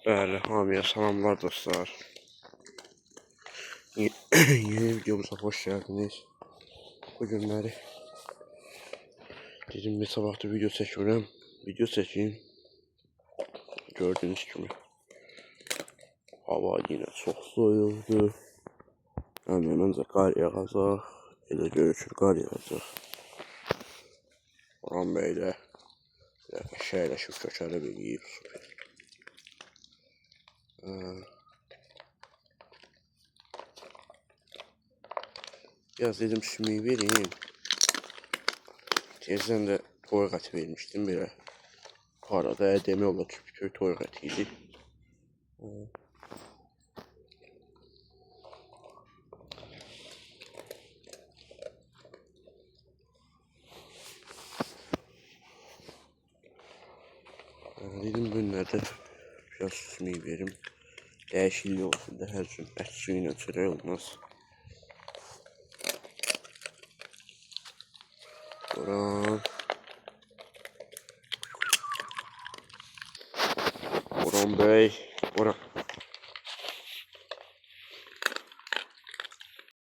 Değerli hamiye salamlar dostlar. Yeni videomuza hoş geldiniz. Bu günleri dedim bir sabahta video çekiyorum. Video çekeyim. Gördüğünüz gibi hava yine çok soğukdu. Hemen kar yağacak. Elə görüşür kar yağacak. Orhan Bey də şeyləşib kökəlib eləyib. Biraz dedim sümüyü vereyim. Tezden de toyuq əti vermiştim belə. Arada demək olar ki, bütün toyuq əti idi. Dedim günlərdə biraz sümüyü verim. Dəyişiklik olsun da hər gün ət suyu ilə çörək olmaz. Orhan Bey,